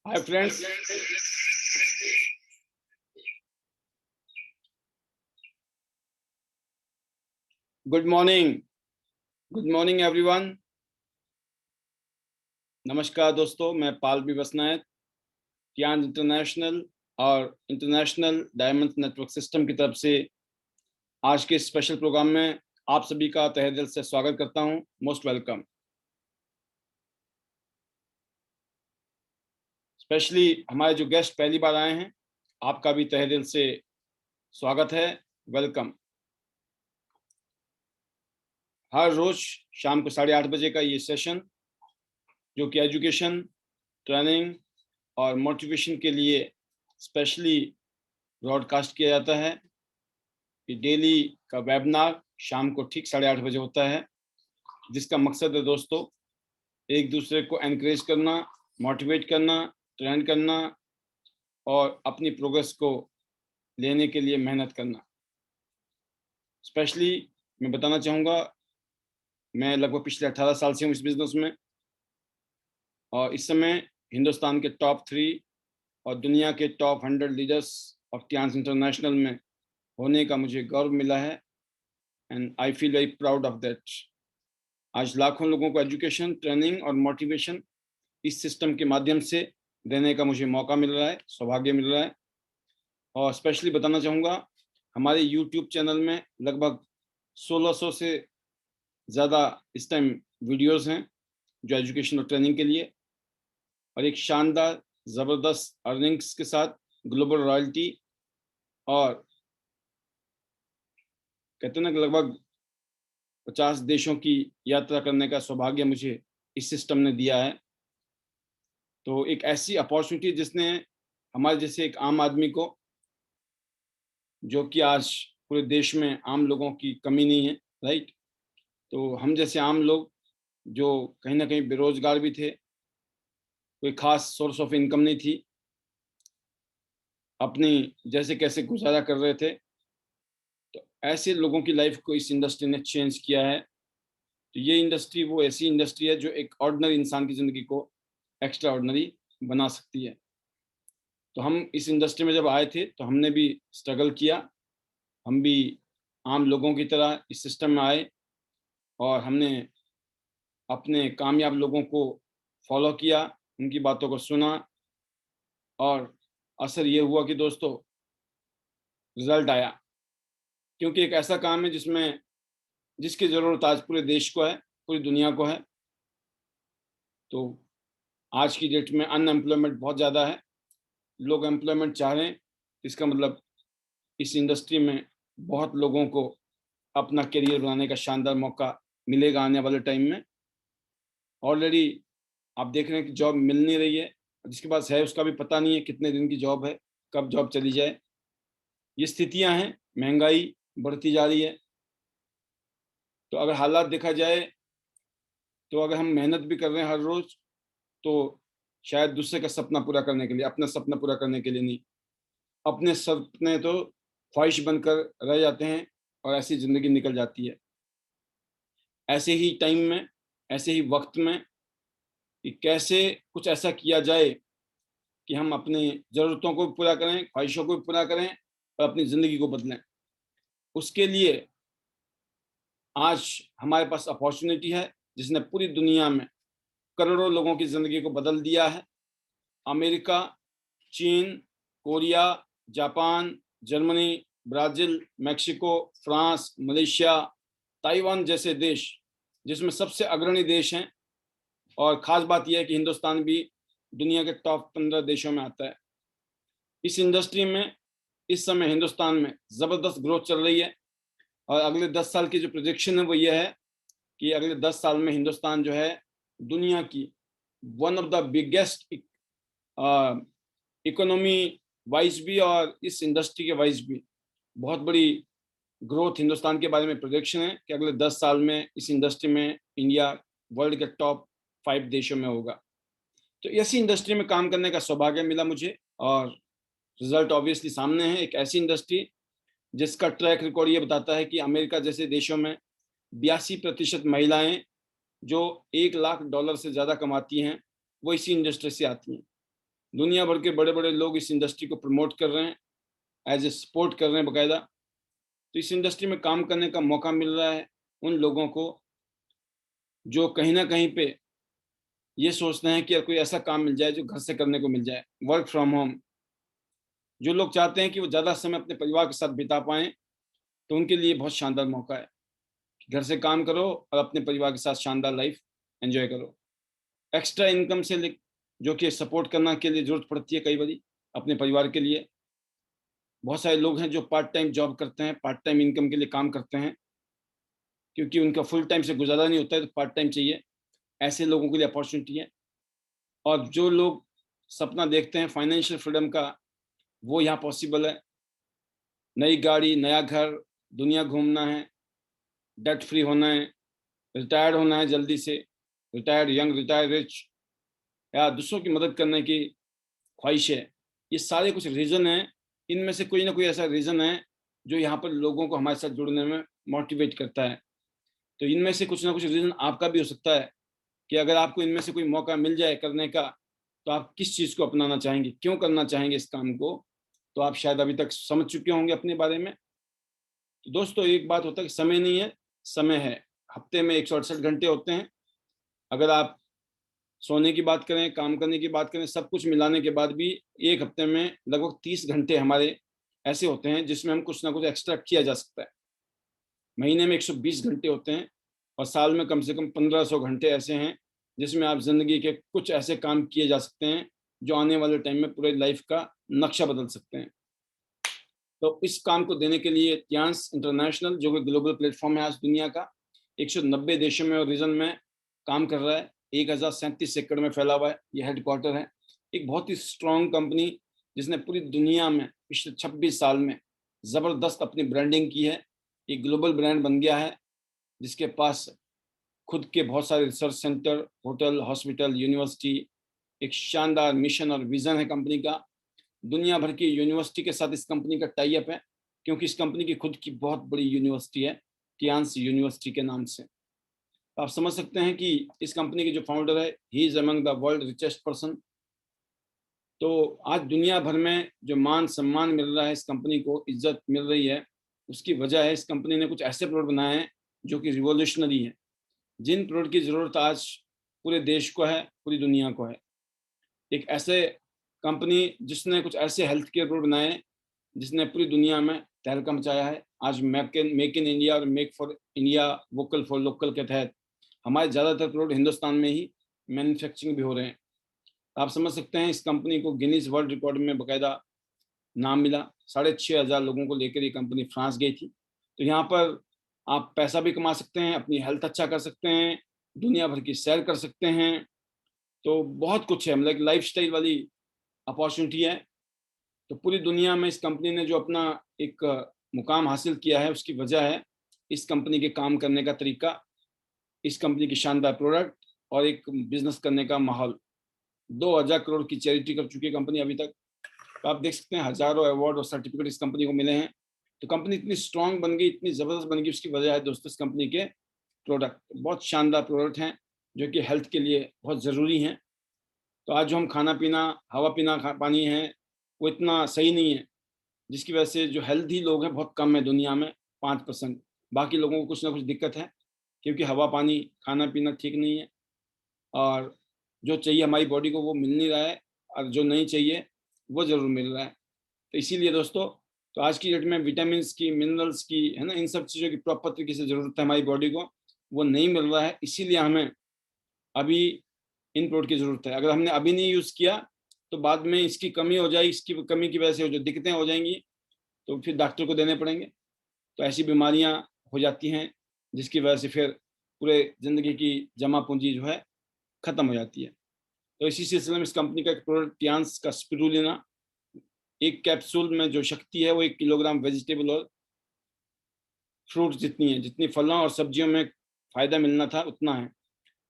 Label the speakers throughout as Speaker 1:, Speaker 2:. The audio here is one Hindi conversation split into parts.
Speaker 1: Hi friends, good morning. Good morning everyone. नमस्कार दोस्तों, मैं पाल बी बसनायक, टियांज इंटरनेशनल और इंटरनेशनल डायमंड नेटवर्क सिस्टम की तरफ से आज के स्पेशल प्रोग्राम में आप सभी का तहे दिल से स्वागत करता हूं। Most welcome. स्पेशली हमारे जो गेस्ट पहली बार आए हैं, आपका भी तहे दिल से स्वागत है, वेलकम। हर रोज शाम को 8:30 बजे का ये सेशन जो कि एजुकेशन, ट्रेनिंग और मोटिवेशन के लिए स्पेशली ब्रॉडकास्ट किया जाता है। कि डेली का वेबिनार शाम को ठीक 8:30 बजे होता है, जिसका मकसद है दोस्तों एक दूसरे को एनकरेज करना, मोटिवेट करना, ट्रेन करना और अपनी प्रोग्रेस को लेने के लिए मेहनत करना। स्पेशली मैं बताना चाहूँगा, मैं लगभग पिछले 18 साल से हूँ इस बिज़नेस में और इस समय हिंदुस्तान के टॉप 3 और दुनिया के टॉप 100 लीडर्स ऑफ टियांज इंटरनेशनल में होने का मुझे गौरव मिला है and I feel very proud of that. आज लाखों लोगों को एजुकेशन, ट्रेनिंग और मोटिवेशन इस सिस्टम के माध्यम से देने का मुझे मौका मिल रहा है, सौभाग्य मिल रहा है। और स्पेशली बताना चाहूँगा, हमारे यूट्यूब चैनल में लगभग 1600 से ज़्यादा इस टाइम वीडियोस हैं जो एजुकेशन और ट्रेनिंग के लिए, और एक शानदार ज़बरदस्त अर्निंग्स के साथ ग्लोबल रॉयल्टी और कहते हैं ना कि लगभग 50 देशों की यात्रा करने का सौभाग्य मुझे इस सिस्टम ने दिया है। तो एक ऐसी अपॉर्चुनिटी जिसने हमारे जैसे एक आम आदमी को, जो कि आज पूरे देश में आम लोगों की कमी नहीं है, राइट? तो हम जैसे आम लोग जो कहीं ना कहीं बेरोजगार भी थे, कोई खास सोर्स ऑफ इनकम नहीं थी, अपनी जैसे कैसे गुजारा कर रहे थे, तो ऐसे लोगों की लाइफ को इस इंडस्ट्री ने चेंज किया है। तो ये इंडस्ट्री वो ऐसी इंडस्ट्री है जो एक ऑर्डिनरी इंसान की ज़िंदगी को एक्स्ट्रा ऑर्डिनरी बना सकती है। तो हम इस इंडस्ट्री में जब आए थे तो हमने भी स्ट्रगल किया, हम भी आम लोगों की तरह इस सिस्टम में आए और हमने अपने कामयाब लोगों को फॉलो किया, उनकी बातों को सुना और असर ये हुआ कि दोस्तों रिजल्ट आया। क्योंकि एक ऐसा काम है जिसकी ज़रूरत आज पूरे देश को है, पूरी दुनिया को है। तो आज की डेट में अनएम्प्लॉयमेंट बहुत ज़्यादा है, लोग एम्प्लॉयमेंट चाह रहे हैं, इसका मतलब इस इंडस्ट्री में बहुत लोगों को अपना करियर बनाने का शानदार मौका मिलेगा आने वाले टाइम में। ऑलरेडी आप देख रहे हैं कि जॉब मिल नहीं रही है, जिसके पास है उसका भी पता नहीं है कितने दिन की जॉब है, कब जॉब चली जाए। ये स्थितियां हैं, महंगाई बढ़ती जा रही है। तो अगर हालात देखा जाए, तो अगर हम मेहनत भी कर रहे हैं हर रोज, तो शायद दूसरे का सपना पूरा करने के लिए, अपना सपना पूरा करने के लिए नहीं, अपने सपने तो ख्वाहिश बनकर रह जाते हैं और ऐसी ज़िंदगी निकल जाती है। ऐसे ही टाइम में, ऐसे ही वक़्त में कि कैसे कुछ ऐसा किया जाए कि हम अपनी ज़रूरतों को भी पूरा करें, ख्वाहिशों को भी पूरा करें और अपनी ज़िंदगी को बदलें। उसके लिए आज हमारे पास अपॉर्च्युनिटी है, जिसने पूरी दुनिया में करोड़ों लोगों की ज़िंदगी को बदल दिया है। अमेरिका, चीन, Korea, Japan, Germany, Brazil, Mexico, France, Malaysia, Taiwan जैसे देश, जिसमें सबसे अग्रणी देश हैं, और ख़ास बात ये है कि हिंदुस्तान भी दुनिया के टॉप 15 देशों में आता है। इस इंडस्ट्री में इस समय हिंदुस्तान में ज़बरदस्त ग्रोथ चल रही है और अगले 10 साल की जो प्रोजेक्शन है वो ये है कि अगले 10 साल में हिंदुस्तान जो है दुनिया की one of the biggest economy wise भी और इस इंडस्ट्री के वाइज भी बहुत बड़ी ग्रोथ हिंदुस्तान के बारे में प्रोजेक्शन है कि अगले 10 साल में इस इंडस्ट्री में इंडिया वर्ल्ड के टॉप 5 देशों में होगा। तो ऐसी इंडस्ट्री में काम करने का सौभाग्य मिला मुझे और रिजल्ट ऑब्वियसली सामने है। एक ऐसी इंडस्ट्री जिसका ट्रैक रिकॉर्ड ये बताता है कि अमेरिका जैसे देशों में 82% महिलाएं जो $1 लाख से ज़्यादा कमाती हैं, वो इसी इंडस्ट्री से आती हैं। दुनिया भर के बड़े-बड़े लोग इस इंडस्ट्री को प्रमोट कर रहे हैं, एज़ ए सपोर्ट कर रहे हैं बाकायदा। तो इस इंडस्ट्री में काम करने का मौका मिल रहा है उन लोगों को जो कहीं न कहीं पे ये सोचते हैं कि यार कोई ऐसा काम मिल जाए जो घर से करने को मिल जाए, वर्क फ्रॉम होम। जो लोग चाहते हैं कि वो ज़्यादा समय अपने परिवार के साथ बिता पाएँ, तो उनके लिए बहुत शानदार मौका है। घर से काम करो और अपने परिवार के साथ शानदार लाइफ़ एन्जॉय करो। एक्स्ट्रा इनकम से ले जो कि सपोर्ट करना के लिए ज़रूरत पड़ती है कई बारी अपने परिवार के लिए। बहुत सारे लोग हैं जो पार्ट टाइम जॉब करते हैं, पार्ट टाइम इनकम के लिए काम करते हैं, क्योंकि उनका फुल टाइम से गुज़ारा नहीं होता है, तो पार्ट टाइम चाहिए। ऐसे लोगों के लिए अपॉर्च्युनिटी है। और जो लोग सपना देखते हैं फाइनेंशियल फ्रीडम का, वो यहाँ पॉसिबल है। नई गाड़ी, नया घर, दुनिया घूमना है, डेट फ्री होना है, रिटायर्ड होना है जल्दी से, रिटायर्ड यंग, रिटायर्ड रिच, या दूसरों की मदद करने की ख्वाहिश है। ये सारे कुछ रीज़न हैं, इनमें से कोई ना कोई ऐसा रीज़न है जो यहाँ पर लोगों को हमारे साथ जुड़ने में मोटिवेट करता है। तो इनमें से कुछ ना कुछ रीज़न आपका भी हो सकता है कि अगर आपको इनमें से कोई मौका मिल जाए करने का, तो आप किस चीज़ को अपनाना चाहेंगे? क्यों करना चाहेंगे इस काम को? तो आप शायद अभी तक समझ चुके होंगे अपने बारे में। तो दोस्तों, एक बात होता है कि समय नहीं है, समय है। हफ्ते में 168 घंटे होते हैं। अगर आप सोने की बात करें, काम करने की बात करें, सब कुछ मिलाने के बाद भी 1 हफ्ते में लगभग 30 घंटे हमारे ऐसे होते हैं जिसमें हम कुछ ना कुछ एक्स्ट्रा किया जा सकता है। महीने में 120 घंटे होते हैं और साल में कम से कम 1500 घंटे ऐसे हैं जिसमें आप ज़िंदगी के कुछ ऐसे काम किए जा सकते हैं जो आने वाले टाइम में पूरे लाइफ का नक्शा बदल सकते हैं। तो इस काम को देने के लिए टियान्स इंटरनेशनल, जो कि ग्लोबल प्लेटफ़ॉर्म है आज दुनिया का, 190 देशों में और रीजन में काम कर रहा है। 1037 एकड़ में फैला हुआ है, ये हेडक्वार्टर है। एक बहुत ही स्ट्रॉन्ग कंपनी जिसने पूरी दुनिया में पिछले 26 साल में ज़बरदस्त अपनी ब्रांडिंग की है। एक ग्लोबल ब्रांड बन गया है, जिसके पास खुद के बहुत सारे research centre, hotel, hospital, university, एक शानदार मिशन और विज़न है कंपनी का। दुनिया भर की यूनिवर्सिटी के साथ इस कंपनी का टाई अप है, क्योंकि इस कंपनी की खुद की बहुत बड़ी यूनिवर्सिटी है, टियान्स यूनिवर्सिटी के नाम से। तो आप समझ सकते हैं कि इस कंपनी के जो फाउंडर है, he is among the world richest person. तो आज दुनिया भर में जो मान-सम्मान मिल रहा है इस कंपनी को, इज़्ज़त मिल रही है, उसकी वजह है इस कंपनी ने कुछ ऐसे प्रोडक्ट बनाए हैं जो कि रिवॉल्यूशनरी हैं। जिन प्रोडक्ट की ज़रूरत आज पूरे देश को है, पूरी दुनिया को है। एक ऐसे कंपनी जिसने कुछ ऐसे हेल्थ केयर प्रोडक्ट बनाए हैं, जिसने पूरी दुनिया में तहलका मचाया है। आज मेक इन इंडिया और make for India, vocal for local के तहत हमारे ज़्यादातर प्रोडक्ट हिंदुस्तान में ही मैन्युफैक्चरिंग भी हो रहे हैं। आप समझ सकते हैं इस कंपनी को गिनीज़ वर्ल्ड रिकॉर्ड में बाकायदा नाम मिला। 6,500 लोगों को लेकर ये कंपनी फ्रांस गई थी। तो यहाँ पर आप पैसा भी कमा सकते हैं, अपनी हेल्थ अच्छा कर सकते हैं, दुनिया भर की सैर कर सकते हैं। तो बहुत कुछ है, मतलब लाइफ़स्टाइल वाली अपॉर्च्युनिटी है। तो पूरी दुनिया में इस कंपनी ने जो अपना एक मुकाम हासिल किया है, उसकी वजह है इस कंपनी के काम करने का तरीका, इस कंपनी की शानदार प्रोडक्ट और एक बिज़नेस करने का माहौल। 2000 करोड़ की चैरिटी कर चुकी है कंपनी अभी तक। तो आप देख सकते हैं हज़ारों अवार्ड और सर्टिफ़िकेट इस कंपनी को मिले हैं। तो कंपनी इतनी स्ट्रॉन्ग बन गई, इतनी ज़बरदस्त बन गई, उसकी वजह है दोस्तों इस कंपनी के प्रोडक्ट। बहुत शानदार प्रोडक्ट हैं, जो कि हेल्थ के लिए बहुत ज़रूरी हैं। तो आज जो हम खाना-पीना, हवा-पीना पानी है, वो इतना सही नहीं है, जिसकी वजह से जो हेल्दी लोग हैं बहुत कम है दुनिया में, 5%। बाकी लोगों को कुछ ना कुछ दिक्कत है, क्योंकि हवा-पानी, खाना-पीना ठीक नहीं है और जो चाहिए हमारी बॉडी को वो मिल नहीं रहा है और जो नहीं चाहिए, वो ज़रूर मिल रहा है। तो इसीलिए दोस्तों, तो आज की डेट में विटामिन्स की, मिनरल्स की, है ना, इन सब चीज़ों की प्रॉपर तरीके से ज़रूरत है हमारी बॉडी को, वो नहीं मिल रहा है। इसीलिए हमें अभी इन प्रोडक्ट की ज़रूरत है। अगर हमने अभी नहीं यूज़ किया, तो बाद में इसकी कमी हो जाएगी, इसकी कमी की वजह से जो दिक्कतें हो जाएँगी, तो फिर डॉक्टर को देने पड़ेंगे। तो ऐसी बीमारियाँ हो जाती हैं, जिसकी वजह से फिर पूरे ज़िंदगी की जमा पूँजी जो है, खत्म हो जाती है। तो इसी सिलसिले में इस कंपनी का एक प्रोडक्ट टियान्स का स्पिरुलिना, एक कैप्सूल में जो शक्ति है वो 1 किलोग्राम वेजिटेबल और फ्रूट्स जितनी है, जितनी फलों और सब्जियों में फ़ायदा मिलना था उतना है।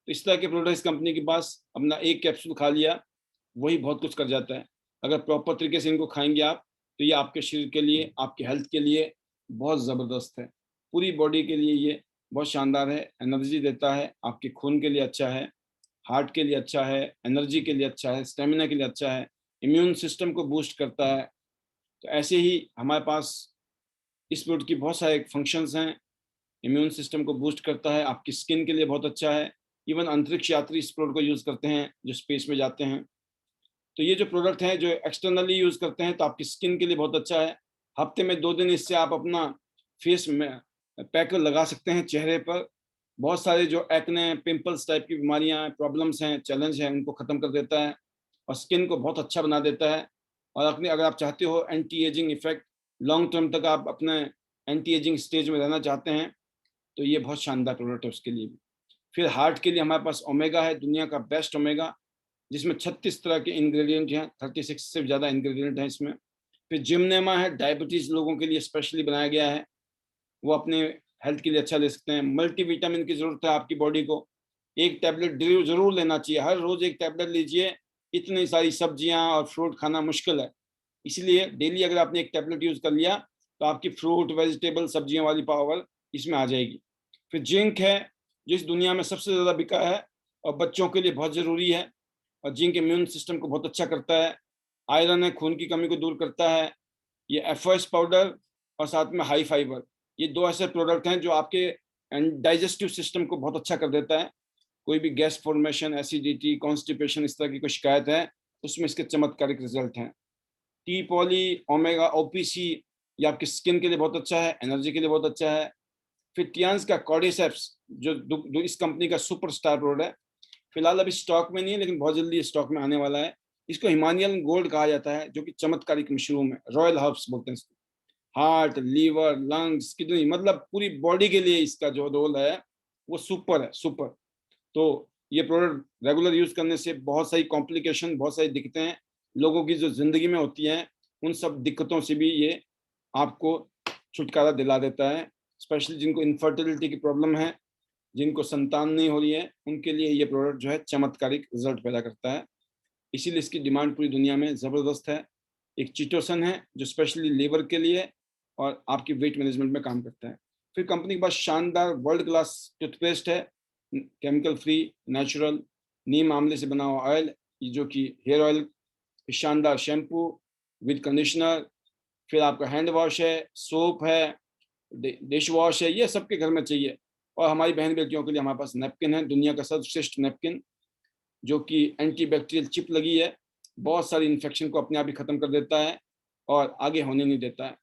Speaker 1: तो इस तरह के प्रोडक्ट इस कंपनी के पास, अपना एक कैप्सूल खा लिया, वही बहुत कुछ कर जाता है। अगर प्रॉपर तरीके से इनको खाएँगे आप, तो ये आपके शरीर के लिए, आपके हेल्थ के लिए बहुत ज़बरदस्त है। पूरी बॉडी के लिए ये बहुत शानदार है, एनर्जी देता है, आपके खून के लिए अच्छा है, हार्ट के लिए अच्छा है, एनर्जी के लिए अच्छा है, स्टैमिना के लिए अच्छा है, इम्यून सिस्टम को बूस्ट करता है। तो ऐसे ही हमारे पास इस प्रोडक्ट की बहुत सारे फंक्शंस हैं। इम्यून सिस्टम को बूस्ट करता है, आपकी स्किन के लिए बहुत अच्छा है। इवन अंतरिक्ष यात्री इस प्रोडक्ट को यूज़ करते हैं जो स्पेस में जाते हैं। तो ये जो प्रोडक्ट हैं जो एक्सटर्नली यूज़ करते हैं तो आपकी स्किन के लिए बहुत अच्छा है। हफ्ते में 2 दिन इससे आप अपना फेस में पैक लगा सकते हैं चेहरे पर। बहुत सारे जो एक्ने, पिंपल्स टाइप की बीमारियां, प्रॉब्लम्स हैं, चैलेंज हैं, उनको ख़त्म कर देता है और स्किन को बहुत अच्छा बना देता है। और अपने अगर आप चाहते हो anti ageing effect, long term तक आप अपने एंटी एजिंग स्टेज में रहना चाहते हैं, तो ये बहुत शानदार प्रोडक्ट है उसके लिए भी। फिर हार्ट के लिए हमारे पास ओमेगा है, दुनिया का बेस्ट ओमेगा, जिसमें 36 तरह के इंग्रेडिएंट हैं, 36 से ज़्यादा इंग्रेडिएंट हैं इसमें। फिर जिमनेमा है, डायबिटीज़ लोगों के लिए स्पेशली बनाया गया है, वो अपने हेल्थ के लिए अच्छा ले सकते हैं। मल्टीविटामिन की ज़रूरत है आपकी बॉडी को, एक टैबलेट ज़रूर लेना चाहिए, हर रोज़ एक टैबलेट लीजिए। इतनी सारी सब्जियां और फ्रूट खाना मुश्किल है, इसलिए डेली अगर आपने एक टैबलेट यूज़ कर लिया तो आपकी फ्रूट, वेजिटेबल, सब्जियों वाली पावर इसमें आ जाएगी। फिर जिंक है, जो इस दुनिया में सबसे ज़्यादा बिका है और बच्चों के लिए बहुत ज़रूरी है, और जिंक इम्यून सिस्टम को बहुत अच्छा करता है। आयरन है, खून की कमी को दूर करता है। ये एफओएस पाउडर और साथ में हाई फाइबर, ये 2 ऐसे प्रोडक्ट हैं जो आपके डाइजेस्टिव सिस्टम को बहुत अच्छा कर देता है। कोई भी गैस फॉर्मेशन, एसिडिटी, कॉन्स्टिपेशन, इस तरह की कोई शिकायत है, उसमें इसके चमत्कारिक रिजल्ट हैं। टी पॉली, ओमेगा, ओपीसी, ये आपकी स्किन के लिए बहुत अच्छा है, एनर्जी के लिए बहुत अच्छा है। फिर टियान्स का कॉर्डिसेप्स, जो इस कंपनी का सुपरस्टार प्रोडक्ट है, फिलहाल अभी स्टॉक में नहीं है लेकिन बहुत जल्दी स्टॉक में आने वाला है। इसको हिमालयन गोल्ड कहा जाता है, जो कि चमत्कारिक मशरूम है, रॉयल हर्ब्स बोलते हैं इसको। हार्ट, लीवर, लंग्स, किडनी, मतलब पूरी बॉडी के लिए इसका जो रोल है वो सुपर है, सुपर। तो ये प्रोडक्ट रेगुलर यूज करने से बहुत सारी कॉम्प्लिकेशन, बहुत सारी दिक्कतें लोगों की जो जिंदगी में होती हैं, उन सब दिक्कतों से भी ये आपको छुटकारा दिला देता है। स्पेशली जिनको इनफर्टिलिटी की प्रॉब्लम है, जिनको संतान नहीं हो रही है, उनके लिए ये प्रोडक्ट जो है चमत्कारिक रिजल्ट पैदा करता है। इसीलिए इसकी डिमांड पूरी दुनिया में ज़बरदस्त है। एक चिटोसन है जो स्पेशली लीवर के लिए और आपकी वेट मैनेजमेंट में काम करता है। फिर कंपनी के पास शानदार वर्ल्ड क्लास टूथपेस्ट है, केमिकल फ्री, नेचुरल, नीम आंवले से बना हुआ ऑयल, जो कि हेयर ऑयल। शानदार शैम्पू विद कंडीशनर, फिर आपका हैंड वॉश है, सोप है, डिश वॉश है, ये सबके घर में चाहिए। और हमारी बहन बेटियों के लिए हमारे पास नैपकिन है, दुनिया का सर्वश्रेष्ठ नैपकिन, जो कि एंटी बैक्टीरियल चिप लगी है, बहुत सारी इन्फेक्शन को अपने आप ही खत्म कर देता है और आगे होने नहीं देता है।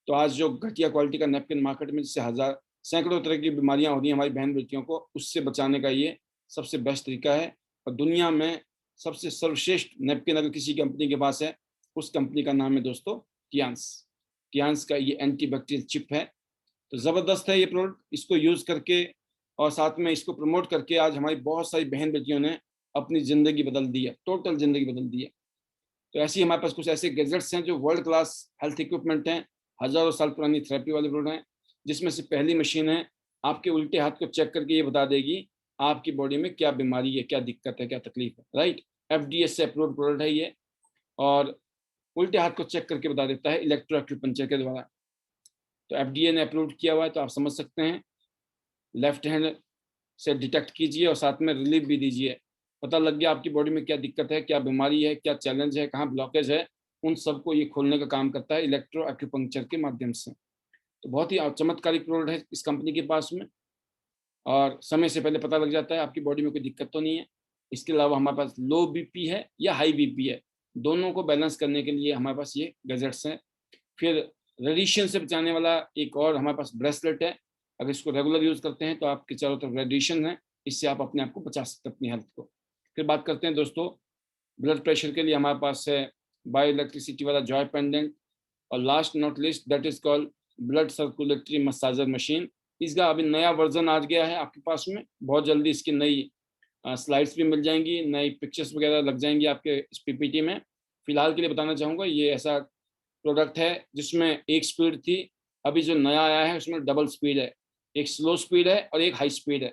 Speaker 1: तो आज जो घटिया क्वालिटी का नैपकिन मार्केट में, जिससे हजार सैकड़ों तरह की बीमारियां हो रही हैं हमारी बहन बेटियों को, उससे बचाने का ये सबसे बेस्ट तरीका है। और दुनिया में सबसे सर्वश्रेष्ठ नैपकिन अगर किसी कंपनी के पास है, उस कंपनी का नाम है दोस्तों टियान्स। टियान्स का ये एंटी बैक्टीरियल चिप है। तो ज़बरदस्त है ये प्रोडक्ट। इसको यूज़ करके और साथ में इसको प्रमोट करके आज हमारी बहुत सारी बहन बेटियों ने अपनी ज़िंदगी बदल दी है, टोटल ज़िंदगी बदल दी है। तो ऐसे ही हमारे पास कुछ ऐसे गैजेट्स हैं जो वर्ल्ड क्लास हेल्थ इक्विपमेंट हैं, हज़ारों साल पुरानी थेरेपी वाले प्रोडक्ट हैं, जिसमें से पहली मशीन है आपके उल्टे हाथ को चेक करके ये बता देगी आपकी बॉडी में क्या बीमारी है, क्या दिक्कत है, क्या तकलीफ है, राइट। एफडीए से अप्रूव्ड प्रोडक्ट है ये, और उल्टे हाथ को चेक करके बता देता है इलेक्ट्रो एक्यूपंक्चर के द्वारा। तो एफडीए ने अप्रूव किया हुआ है, तो आप समझ सकते हैं। लेफ्ट हैंड से डिटेक्ट कीजिए और साथ में रिलीफ भी दीजिए। पता लग गया आपकी बॉडी में क्या दिक्कत है, क्या बीमारी है, क्या चैलेंज है, कहाँ ब्लॉकेज है, उन सबको ये खोलने का काम करता है इलेक्ट्रो एक्यूपंक्चर के माध्यम से। तो बहुत ही चमत्कारिक प्रोडक्ट है इस कंपनी के पास में, और समय से पहले पता लग जाता है आपकी बॉडी में कोई दिक्कत तो नहीं है। इसके अलावा हमारे पास लो बीपी है या हाई बीपी है, दोनों को बैलेंस करने के लिए हमारे पास ये गैजेट्स हैं। फिर रेडिएशन से बचाने वाला एक और हमारे पास ब्रेसलेट है। अगर इसको रेगुलर यूज करते हैं तो आपके चारों तरफ रेडिएशन है, इससे आप अपने आप को बचा सकते हैं, अपनी हेल्थ को। फिर बात करते हैं दोस्तों ब्लड प्रेशर के लिए हमारे पास है बायो इलेक्ट्रिसिटी वाला जॉय पेंडेंट, और last not list that is called blood circulatory massager machine. इसका अभी नया वर्जन आ गया है आपके पास में, बहुत जल्दी इसकी नई स्लाइड्स भी मिल जाएंगी, नई पिक्चर्स वगैरह लग जाएंगी आपके इस पीपीटी में। फिलहाल के लिए बताना चाहूँगा ये ऐसा प्रोडक्ट है जिसमें एक स्पीड थी, अभी जो नया आया है उसमें डबल स्पीड है, एक स्लो स्पीड है और एक हाई स्पीड है।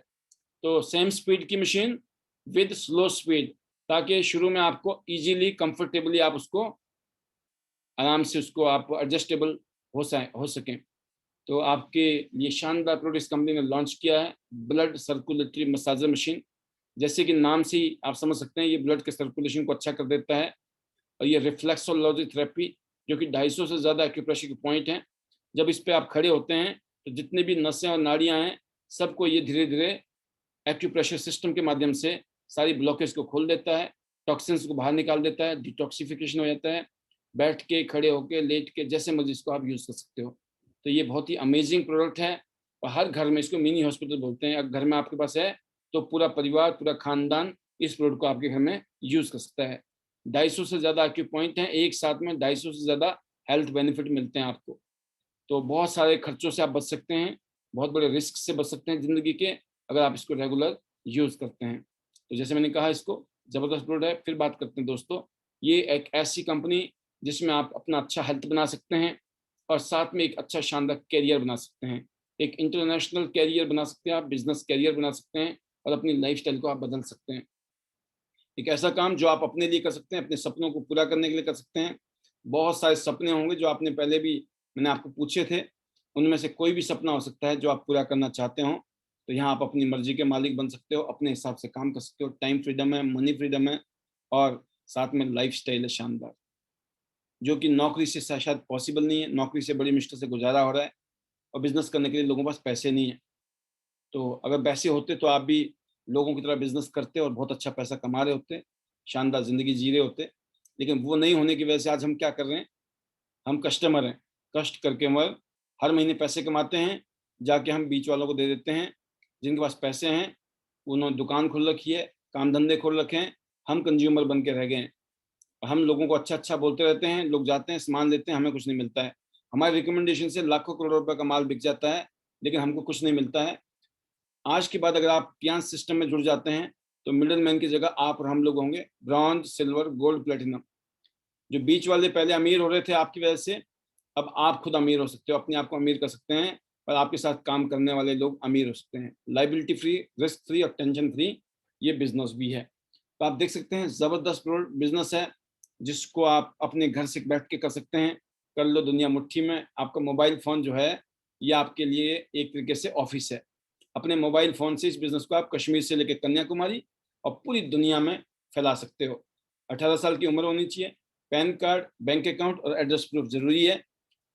Speaker 1: तो सेम स्पीड की मशीन विद स्लो स्पीड, ताकि शुरू में आपको इजीली कंफर्टेबली आप उसको आराम से उसको आप एडजस्टेबल हो सकें। तो आपके लिए शानदार प्रोडक्ट इस कंपनी ने लॉन्च किया है, ब्लड सर्कुलेटरी मसाजर मशीन। जैसे कि नाम से ही आप समझ सकते हैं, ये ब्लड के सर्कुलेशन को अच्छा कर देता है। और ये रिफ्लेक्सोलॉजी थेरेपी जो कि 250 से ज़्यादा एक्यूप्रेशर के पॉइंट हैं, जब इस पे आप खड़े होते हैं तो जितने भी नसें और नाड़ियाँ हैं सबको ये धीरे-धीरे एक्यूप्रेशर सिस्टम के माध्यम से सारी ब्लॉकेज को खोल देता है, टॉक्सिन्स को बाहर निकाल देता है, डिटॉक्सिफिकेशन हो जाता है। बैठ के, खड़े होके, लेट के, जैसे मर्ज़ी इसको आप यूज़ कर सकते हो। तो ये बहुत ही अमेजिंग प्रोडक्ट है और हर घर में इसको मिनी हॉस्पिटल बोलते हैं। अगर घर में आपके पास है तो पूरा परिवार, पूरा खानदान इस प्रोडक्ट को आपके घर में यूज़ कर सकता है। 250 से ज़्यादा एक्यूपॉइंट हैं, एक साथ में 250 से ज़्यादा हेल्थ बेनिफिट मिलते हैं आपको। तो बहुत सारे खर्चों से आप बच सकते हैं, बहुत बड़े रिस्क से बच सकते हैं ज़िंदगी के, अगर आप इसको रेगुलर यूज़ करते हैं। तो जैसे मैंने कहा, इसको ज़बरदस्त प्रोडक्ट है। फिर बात करते हैं दोस्तों, ये एक ऐसी कंपनी जिसमें आप अपना अच्छा हेल्थ बना सकते हैं और साथ में एक अच्छा शानदार करियर बना सकते हैं। एक इंटरनेशनल करियर बना सकते हैं आप, बिज़नेस करियर बना सकते हैं और अपनी लाइफ़स्टाइल को आप बदल सकते हैं। एक ऐसा काम जो आप अपने लिए कर सकते हैं, अपने सपनों को पूरा करने के लिए कर सकते हैं। बहुत सारे सपने होंगे जो आपने पहले भी मैंने आपको पूछे थे, उनमें से कोई भी सपना हो सकता है जो आप पूरा करना चाहते हो। तो यहाँ आप अपनी मर्ज़ी के मालिक बन सकते हो, अपने हिसाब से काम कर सकते हो, टाइम फ्रीडम है, मनी फ्रीडम है और साथ में लाइफ़स्टाइल है शानदार, जो कि नौकरी से शायद पॉसिबल नहीं है। नौकरी से बड़ी मुश्किल से गुज़ारा हो रहा है और बिज़नेस करने के लिए लोगों के पास पैसे नहीं है। तो अगर पैसे होते तो आप भी लोगों की तरह बिज़नेस करते और बहुत अच्छा पैसा कमा रहे होते, शानदार ज़िंदगी जी रहे होते। लेकिन वो नहीं होने की वजह से आज हम क्या कर रहे हैं, हम कस्टमर हैं, कष्ट करके मगर हर महीने पैसे कमाते हैं, जाके हम बीच वालों को दे देते हैं। जिनके पास पैसे हैं, उन्होंने दुकान खोल रखी है, काम-धंधे खोल रखे हैं, हम कंज़्यूमर बन के रह गए हैं। हम लोगों को अच्छा-अच्छा बोलते रहते हैं, लोग जाते हैं, सामान लेते हैं, हमें कुछ नहीं मिलता है। हमारे रिकमेंडेशन से लाखों करोड़ों रुपए का माल बिक जाता है, लेकिन हमको कुछ नहीं मिलता है। आज के बाद अगर आप पियांस सिस्टम में जुड़ जाते हैं, तो मिडलमैन की जगह आप और हम लोग होंगे ब्रॉन्ज, सिल्वर, गोल्ड, प्लैटिनम। जो बीच वाले पहले अमीर हो रहे थे आपकी वजह से, अब आप खुद अमीर हो सकते हो, अपने आप को अमीर कर सकते हैं और आपके साथ काम करने वाले लोग अमीर हो सकते हैं। लायबिलिटी फ्री, रिस्क फ्री और टेंशन फ्री ये बिज़नेस भी है। तो आप देख सकते हैं ज़बरदस्त बिज़नेस है, जिसको आप अपने घर से बैठ के कर सकते हैं। कर लो दुनिया मुट्ठी में। आपका मोबाइल फ़ोन जो है, ये आपके लिए एक तरीके से ऑफ़िस है। अपने मोबाइल फ़ोन से इस बिज़नेस को आप कश्मीर से लेके कन्याकुमारी और पूरी दुनिया में फैला सकते हो। 18 साल की उम्र होनी चाहिए, पैन कार्ड, बैंक अकाउंट और एड्रेस प्रूफ ज़रूरी है।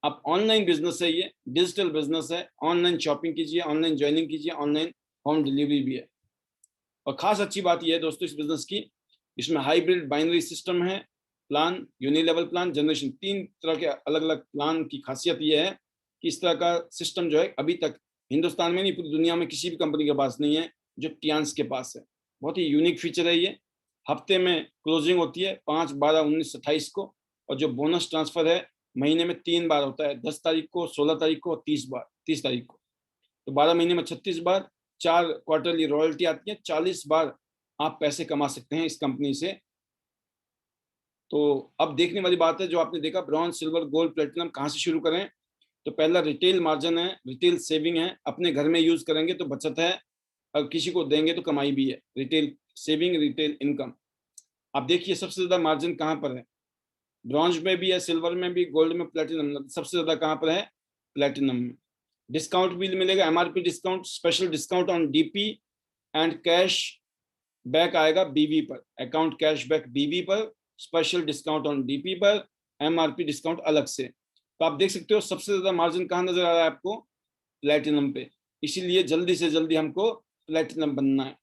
Speaker 1: आप ऑनलाइन बिज़नेस है, ये डिजिटल बिज़नेस है। ऑनलाइन शॉपिंग कीजिए, ऑनलाइन जॉइनिंग कीजिए, ऑनलाइन होम डिलीवरी भी है। और ख़ास अच्छी बात ये है दोस्तों इस बिज़नेस की, इसमें हाइब्रिड बाइनरी सिस्टम है, प्लान, यूनिलेवल प्लान, जनरेशन 3 तरह के अलग-अलग प्लान की ख़ासियत ये है कि इस तरह का सिस्टम जो है अभी तक हिंदुस्तान में नहीं, पूरी दुनिया में किसी भी कंपनी के पास नहीं है, जो टियान्स के पास है। बहुत ही यूनिक फीचर है ये। हफ्ते में क्लोजिंग होती है 5, 12, 19, 28 को और जो बोनस ट्रांसफ़र है महीने में 3 बार होता है, 10 तारीख को, 16 तारीख को और 30 तारीख को। तो 12 महीने में 36 बार, 4 क्वार्टरली रॉयल्टी आती है, 40 बार आप पैसे कमा सकते हैं इस कंपनी से। तो अब देखने वाली बात है, जो आपने देखा ब्रॉन्ज, सिल्वर, गोल्ड, प्लैटिनम कहाँ से शुरू करें? तो पहला रिटेल मार्जिन है, रिटेल सेविंग है, अपने घर में यूज़ करेंगे तो बचत है और किसी को देंगे तो कमाई भी है। Retail saving, retail income. आप देखिए सबसे ज़्यादा मार्जिन कहाँ पर है? ब्रॉन्ज में भी है, सिल्वर में भी, गोल्ड में, प्लैटिनम में। सबसे ज़्यादा कहाँ पर है? प्लैटिनम में। डिस्काउंट भी मिलेगा, MRP discount, special discount on DP and cash back आएगा बीवी पर। अकाउंट कैशबैक बीवी पर, स्पेशल डिस्काउंट ऑन डीपी पर, एमआरपी डिस्काउंट अलग से। तो आप देख सकते हो सबसे ज़्यादा मार्जिन कहाँ नज़र आ रहा है आपको? प्लैटिनम पे। इसीलिए जल्दी से जल्दी हमको प्लैटिनम बनना है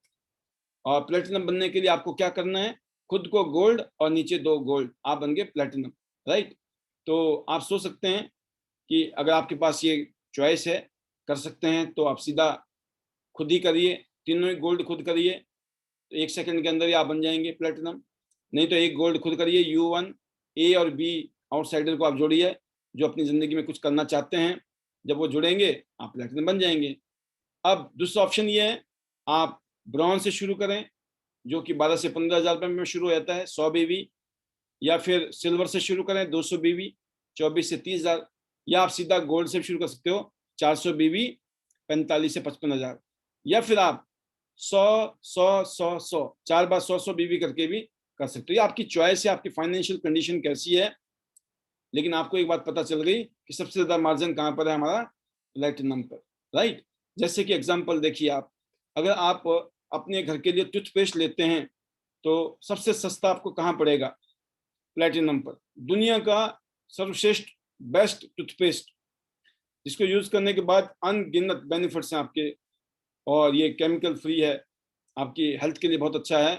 Speaker 1: और प्लैटिनम बनने के लिए आपको क्या करना है? खुद को गोल्ड और नीचे 2 गोल्ड, आप बन गए प्लैटिनम, राइट? तो आप सोच सकते हैं कि अगर आपके पास ये चॉइस है, कर सकते हैं, तो आप सीधा खुद ही करिए, तीनों ही गोल्ड खुद करिए, तो 1 सेकंड के अंदर ही आप बन जाएँगे प्लैटिनम। नहीं तो एक गोल्ड खुद करिए, U1, ए और बी आउटसाइडर को आप जोड़िए, जो अपनी ज़िंदगी में कुछ करना चाहते हैं। जब वो जुड़ेंगे, आप प्लैटिनम बन जाएँगे। अब दूसरा ऑप्शन ये है, आप ब्रॉन्ज से शुरू करें, जो कि 12 से 15,000 रुपए में शुरू हो जाता है, 100 बीवी, या फिर सिल्वर से शुरू करें 200 बीवी, 24 से 30,000, या आप सीधा गोल्ड से शुरू कर सकते हो, 400 बीवी, 45 से 55,000, या फिर आप 100, 100, 100, 100 4 बार 100-100 बीवी करके भी कर सकते हो। ये आपकी चॉइस है, आपकी फाइनेंशियल कंडीशन कैसी है। लेकिन आपको एक बात पता चल गई कि सबसे ज़्यादा मार्जिन कहाँ पर है हमारा? प्लैटिनम पर, राइट? जैसे कि एग्ज़ाम्पल देखिए आप, अगर आप अपने घर के लिए टूथपेस्ट लेते हैं, तो सबसे सस्ता आपको कहाँ पड़ेगा? प्लेटिनम पर। दुनिया का सर्वश्रेष्ठ बेस्ट टूथपेस्ट, जिसको यूज करने के बाद अनगिनत बेनिफिट्स हैं आपके, और ये केमिकल फ्री है, आपकी हेल्थ के लिए बहुत अच्छा है।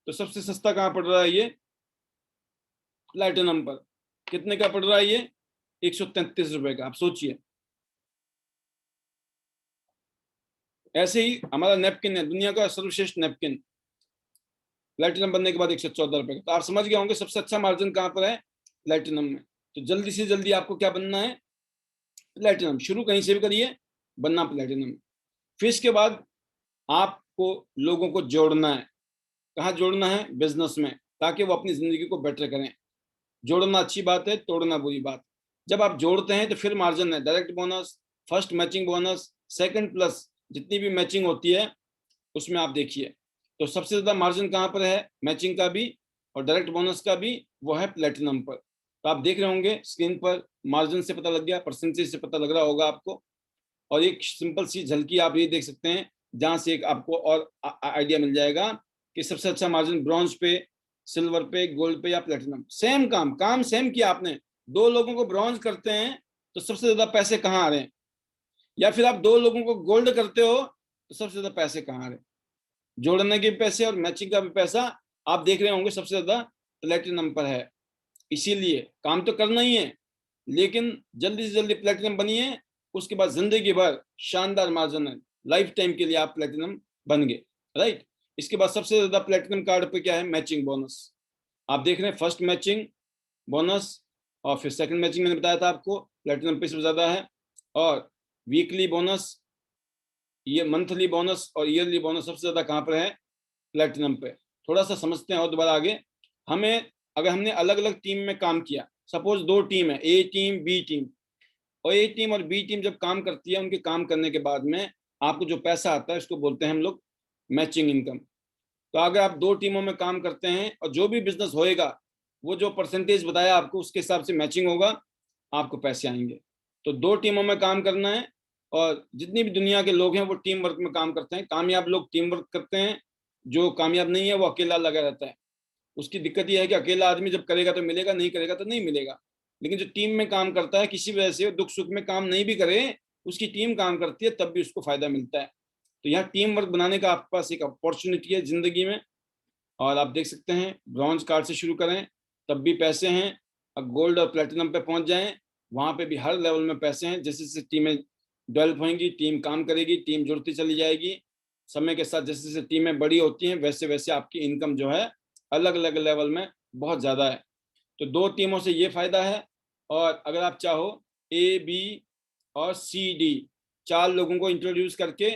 Speaker 1: तो सबसे सस्ता कहाँ पड़ रहा है ये? प्लेटिनम पर। कितने का पड़ रहा है ये? 133 रुपए का। आप सोचिए। ऐसे ही हमारा नेपकिन है, दुनिया का सर्वश्रेष्ठ नेपकिन, प्लेटिनम बनने के बाद 114 रुपए का। तो आप समझ गए होंगे सबसे अच्छा मार्जिन कहाँ पर है? प्लेटिनम में। तो जल्दी से जल्दी आपको क्या बनना है? प्लेटिनम। शुरू कहीं से भी करिए, बनना प्लेटिनम। फिर इसके बाद आपको लोगों को जोड़ना है। कहाँ जोड़ना है? बिजनेस में, ताकि वो अपनी जिंदगी को बेटर करें। जोड़ना अच्छी बात है, तोड़ना बुरी बात। जब आप जोड़ते हैं तो फिर मार्जिन है, direct bonus, first matching bonus, second plus, जितनी भी मैचिंग होती है उसमें आप देखिए। तो सबसे ज्यादा मार्जिन कहाँ पर है? मैचिंग का भी और डायरेक्ट बोनस का भी, वो है प्लेटिनम पर। तो आप देख रहे होंगे स्क्रीन पर, मार्जिन से पता लग गया, परसेंटेज से पता लग रहा होगा आपको। और एक सिंपल सी झलकी आप ये देख सकते हैं, जहां से एक आपको और आइडिया मिल जाएगा कि सबसे अच्छा मार्जिन ब्रॉन्ज पे, सिल्वर पे, गोल्ड पे या प्लेटिनम। सेम काम सेम किया आपने। दो लोगों को ब्रॉन्ज करते हैं तो सबसे ज्यादा पैसे कहाँ आ रहे हैं? या फिर आप दो लोगों को गोल्ड करते हो तो सबसे ज्यादा पैसे कहाँ आ रहे हैं? जोड़ने के पैसे और मैचिंग का भी पैसा आप देख रहे होंगे सबसे ज्यादा प्लेटिनम पर है। इसीलिए काम तो करना ही है, लेकिन जल्दी से जल्दी प्लेटिनम बनिए। उसके बाद जिंदगी भर शानदार मार्जिन है, लाइफ टाइम के लिए आप प्लेटिनम बन गए, राइट। इसके बाद सबसे ज्यादा प्लेटिनम कार्ड पे क्या है? Matching bonus. आप देख रहे हैं फर्स्ट मैचिंग बोनस और फिर सेकंड मैचिंग, मैंने बताया था आपको प्लेटिनम पे सबसे ज्यादा है। और वीकली बोनस, ये मंथली बोनस और ईयरली बोनस सबसे ज्यादा कहाँ पर है? प्लेटिनम पे। थोड़ा सा समझते हैं और दोबारा आगे। हमें, अगर हमने अलग अलग टीम में काम किया, सपोज दो टीम है, ए टीम बी टीम, और ए टीम और बी टीम जब काम करती है, उनके काम करने के बाद में आपको जो पैसा आता है उसको बोलते हैं हम लोग मैचिंग इनकम। तो अगर आप दो टीमों में काम करते हैं और जो भी बिजनेस होएगा, वो जो परसेंटेज बताया आपको उसके हिसाब से मैचिंग होगा, आपको पैसे आएंगे। तो दो टीमों में काम करना है, और जितनी भी दुनिया के लोग हैं वो टीम वर्क में काम करते हैं। कामयाब लोग टीम वर्क करते हैं, जो कामयाब नहीं है वो अकेला लगा रहता है। उसकी दिक्कत यह है कि अकेला आदमी जब करेगा तो मिलेगा, नहीं करेगा तो नहीं मिलेगा। लेकिन जो टीम में काम करता है, किसी वजह से दुख सुख में काम नहीं भी करे, उसकी टीम काम करती है, तब भी उसको फायदा मिलता है। तो यहाँ टीम वर्क बनाने का आपके पास एक अपॉर्चुनिटी है जिंदगी में। और आप देख सकते हैं ब्रॉन्ज कार्ड से शुरू करें तब भी पैसे हैं, अब गोल्ड और प्लेटिनम पे पहुंच जाएं, वहां पे भी हर लेवल में पैसे हैं। जैसे जैसे टीमें डेवलप होंगी, टीम काम करेगी, टीम जुड़ती चली जाएगी, समय के साथ जैसे जैसे टीमें बड़ी होती हैं, वैसे वैसे आपकी इनकम जो है अलग अलग लेवल में बहुत ज़्यादा है। तो दो टीमों से ये फायदा है। और अगर आप चाहो ए बी और सी डी, चार लोगों को इंट्रोड्यूस करके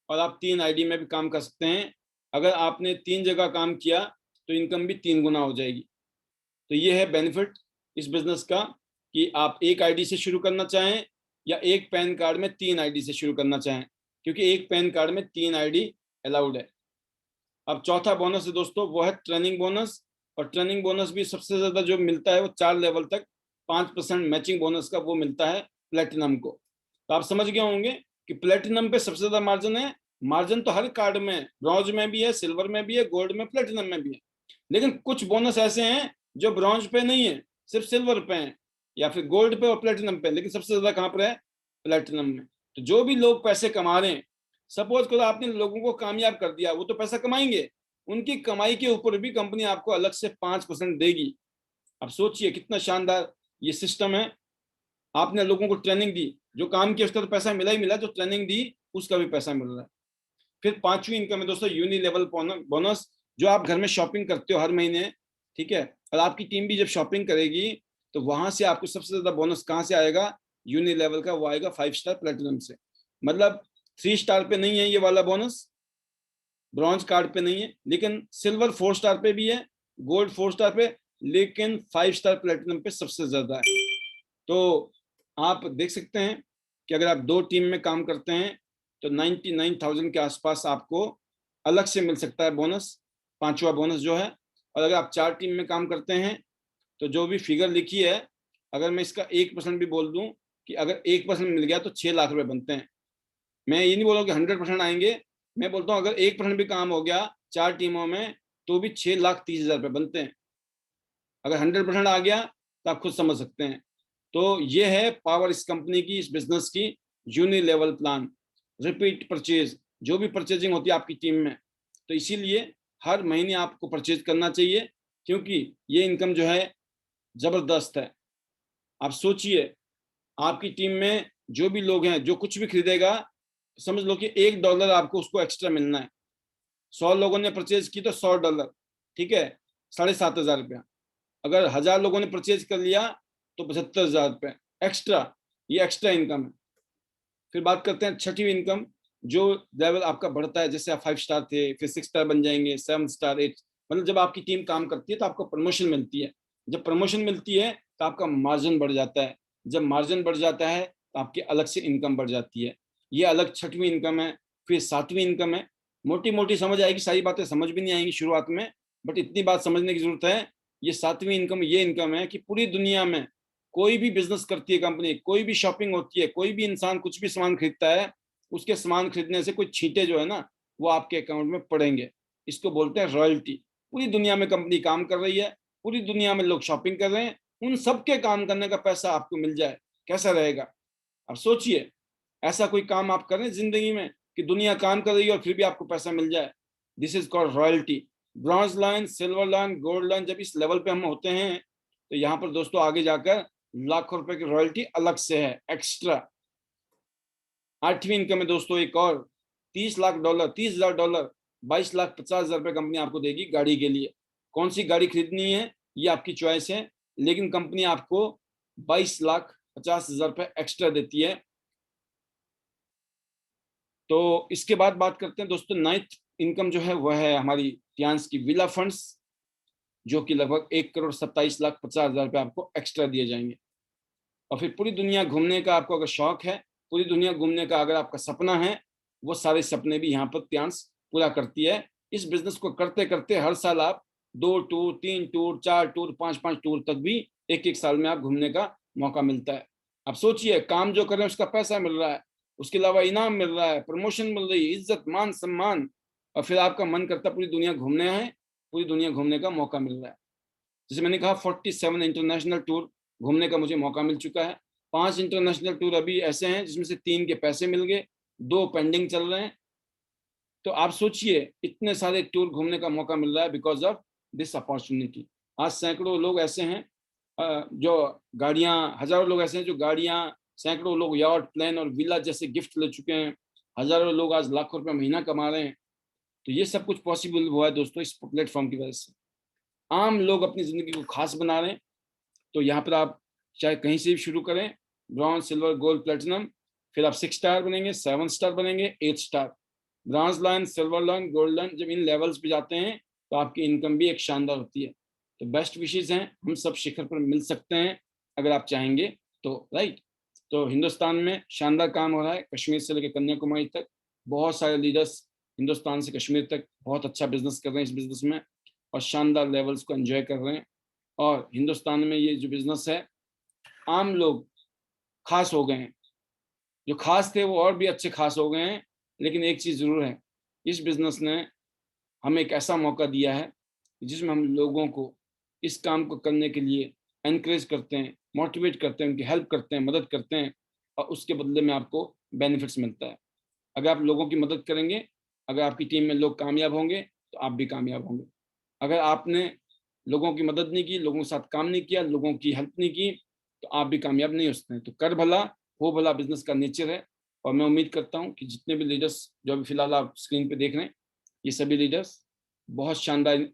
Speaker 1: और आप तीन आईडी में भी काम कर सकते हैं। अगर आपने तीन जगह काम किया तो इनकम भी 3 गुना हो जाएगी। तो ये है बेनिफिट इस बिजनेस का, कि आप एक आईडी से शुरू करना चाहें या एक पैन कार्ड में 3 आईडी से शुरू करना चाहें, क्योंकि एक पैन कार्ड में 3 आईडी अलाउड है। अब चौथा बोनस है दोस्तों, वो है ट्रेनिंग बोनस। और ट्रेनिंग बोनस भी सबसे ज्यादा जो मिलता है वो 4 लेवल तक 5% मैचिंग बोनस का वो मिलता है प्लेटिनम को। तो आप समझ गए होंगे कि प्लेटिनम पे सबसे ज्यादा मार्जिन है। मार्जिन तो हर कार्ड में, ब्रॉन्ज में भी है, सिल्वर में भी है, गोल्ड में, प्लेटिनम में भी है। लेकिन कुछ बोनस ऐसे हैं जो ब्रॉन्ज पे नहीं है, सिर्फ सिल्वर पे है, या फिर गोल्ड पे और प्लेटिनम पे। लेकिन सबसे ज्यादा कहाँ पर है? प्लेटिनम में। तो जो भी लोग पैसे कमा रहे हैं, सपोज करो आपने लोगों को कामयाब कर दिया, वो तो पैसा कमाएंगे, उनकी कमाई के ऊपर भी कंपनी आपको अलग से 5% देगी। अब सोचिए कितना शानदार ये सिस्टम है। आपने लोगों को ट्रेनिंग दी, जो काम किया उसका तो पैसा मिला ही मिला, जो ट्रेनिंग दी उसका भी पैसा मिल रहा है। फिर पांचवी इनकम है दोस्तों यूनि लेवल बोनस, जो आप घर में शॉपिंग करते हो हर महीने, ठीक है, और आपकी टीम भी जब शॉपिंग करेगी तो वहां से आपको सबसे ज्यादा बोनस कहाँ से आएगा? यूनि लेवल का, वो आएगा 5 स्टार प्लेटिनम से। मतलब 3 स्टार पे नहीं है ये वाला बोनस, ब्रॉन्ज कार्ड पे नहीं है, लेकिन सिल्वर 4 स्टार पे भी है, गोल्ड 4 स्टार पे, लेकिन 5 स्टार प्लेटिनम पे सबसे ज्यादा है। तो आप देख सकते हैं कि अगर आप दो टीम में काम करते हैं तो 99,000 के आसपास आपको अलग से मिल सकता है बोनस, पांचवा बोनस जो है। और अगर आप 4 टीम में काम करते हैं तो जो भी फिगर लिखी है, अगर मैं इसका 1% भी बोल दूं कि अगर 1% मिल गया तो 6 लाख रुपए बनते हैं। मैं ये नहीं बोल रहा कि 100% आएंगे, मैं बोलता हूँ अगर 1% भी काम हो गया 4 टीमों में तो भी 6,30,000 रुपए बनते हैं। अगर 100% आ गया तो आप खुद समझ सकते हैं। तो ये है पावर इस कंपनी की, इस बिजनेस की, unilevel plan, repeat purchase, जो भी परचेजिंग होती है आपकी टीम में, तो इसीलिए हर महीने आपको परचेज करना चाहिए, क्योंकि ये इनकम जो है जबरदस्त है। आप सोचिए, आपकी टीम में जो भी लोग हैं, जो कुछ भी खरीदेगा, समझ लो कि $1 आपको उसको एक्स्ट्रा मिलना है। 100 लोगों ने परचेज की तो $100, ठीक है, 7,500 रुपया। अगर 1000 लोगों ने परचेज कर लिया तो 75,000 रुपये एक्स्ट्रा, ये एक्स्ट्रा इनकम है। फिर बात करते हैं छठी इनकम, जो लेवल आपका बढ़ता है, जैसे आप 5 स्टार थे, फिर 6 स्टार बन जाएंगे, 7 स्टार, 8, मतलब जब आपकी टीम काम करती है तो आपको प्रमोशन मिलती है। जब प्रमोशन मिलती है तो आपका मार्जिन बढ़ जाता है। जब मार्जिन बढ़ जाता है तो आपकी अलग से इनकम बढ़ जाती है। ये अलग छठवीं इनकम है। फिर सातवीं इनकम है, मोटी मोटी समझ आएगी, सारी बातें समझ भी नहीं आएंगी शुरुआत में, बट इतनी बात समझने की जरूरत है। ये सातवीं इनकम ये इनकम है कि पूरी दुनिया में कोई भी बिजनेस करती है कंपनी, कोई भी शॉपिंग होती है, कोई भी इंसान कुछ भी सामान खरीदता है, उसके सामान खरीदने से कुछ छींटे जो है ना, वो आपके अकाउंट में पड़ेंगे। इसको बोलते हैं रॉयल्टी। पूरी दुनिया में कंपनी काम कर रही है, पूरी दुनिया में लोग शॉपिंग कर रहे हैं, उन सबके काम करने का पैसा आपको मिल जाए, कैसा रहेगा? अब सोचिए, ऐसा कोई काम आप करें जिंदगी में कि दुनिया काम कर रही है और फिर भी आपको पैसा मिल जाए। This is called royalty. Bronze line, silver line, gold line, जब इस लेवल पे हम होते हैं तो यहाँ पर दोस्तों आगे जाकर लाखों रुपए की रॉयल्टी अलग से है, एक्स्ट्रा। आठवीं इनकम है दोस्तों एक और, $30,00,000, $30,000, 22,50,000 रुपए कंपनी आपको देगी गाड़ी के लिए। कौन सी गाड़ी खरीदनी है ये आपकी चॉइस है, लेकिन कंपनी आपको 22,50,000 रुपए एक्स्ट्रा देती है। तो इसके बाद बात करते हैं दोस्तों, 9th इनकम जो है वह है हमारी टियांस की विला फंड्स, जो कि लगभग 1,27,50,000 रुपए आपको एक्स्ट्रा दिए जाएंगे। और फिर पूरी दुनिया घूमने का आपको अगर शौक है, पूरी दुनिया घूमने का अगर आपका सपना है, वो सारे सपने भी यहाँ पर टियांस पूरा करती है। इस बिजनेस को करते करते हर साल आप 2 टूर, 3 टूर, 4 टूर, 5-5 टूर तक भी एक साल में आप घूमने का मौका मिलता है। अब सोचिए, काम जो कर रहे हैं उसका पैसा मिल रहा है, उसके अलावा इनाम मिल रहा है, प्रमोशन मिल रही है, इज्जत, मान सम्मान, और फिर आपका मन करता पूरी दुनिया घूमने आए, पूरी दुनिया घूमने का मौका मिल रहा है। जैसे मैंने कहा 47 इंटरनेशनल टूर घूमने का मुझे मौका मिल चुका है। 5 इंटरनेशनल टूर अभी ऐसे हैं जिसमें से 3 के पैसे मिल गए, 2 पेंडिंग चल रहे हैं। तो आप सोचिए, इतने सारे टूर घूमने का मौका मिल रहा है बिकॉज ऑफ दिस अपॉर्चुनिटी। आज सैकड़ों लोग ऐसे हैं जो गाड़ियां, हजारों लोग ऐसे हैं जो गाड़ियां, सैकड़ों लोग यॉट, प्लेन और विला जैसे गिफ्ट ले चुके हैं। हजारों लोग आज लाखों रुपए महीना कमा रहे हैं। तो ये सब कुछ पॉसिबल हुआ है दोस्तों इस प्लेटफॉर्म की वजह से। आम लोग अपनी जिंदगी को खास बना रहे हैं। तो यहाँ पर आप चाहे कहीं से भी शुरू करें, ब्रॉन्ज, सिल्वर, गोल्ड, प्लेटिनम, फिर आप 6 स्टार बनेंगे, 7 स्टार बनेंगे, 8 star. Bronze line, silver line, gold line, जब इन लेवल्स पे जाते हैं तो आपकी इनकम भी एक शानदार होती है। तो बेस्ट विशेष हैं, हम सब शिखर पर मिल सकते हैं अगर आप चाहेंगे तो, राइट। तो हिंदुस्तान में शानदार काम हो रहा है, कश्मीर से लेकर कन्याकुमारी तक बहुत सारे लीडर्स हिंदुस्तान से कश्मीर तक बहुत अच्छा बिजनेस कर रहे हैं इस बिजनेस में, और शानदार लेवल्स को एंजॉय कर रहे हैं। और हिंदुस्तान में ये जो बिजनेस है, आम लोग खास हो गए हैं, जो खास थे वो और भी अच्छे खास हो गए हैं। लेकिन एक चीज जरूर है, इस बिजनेस ने हमें एक ऐसा मौका दिया है जिसमें हम लोगों को इस काम को करने के लिए एनकरेज करते हैं, मोटिवेट करते हैं, उनकी हेल्प करते हैं, मदद करते हैं, और उसके बदले में आपको बेनिफिट्स मिलता है। अगर आप लोगों की मदद करेंगे, अगर आपकी टीम में लोग कामयाब होंगे तो आप भी कामयाब होंगे। अगर आपने लोगों की मदद नहीं की, लोगों के साथ काम नहीं किया, लोगों की हेल्प नहीं की, तो आप भी कामयाब नहीं हो सकते हैं। तो कर भला हो भला बिजनेस का नेचर है। और मैं उम्मीद करता हूँ कि जितने भी लीडर्स जो अभी फिलहाल आप स्क्रीन पे देख रहे हैं, ये सभी लीडर्स बहुत शानदार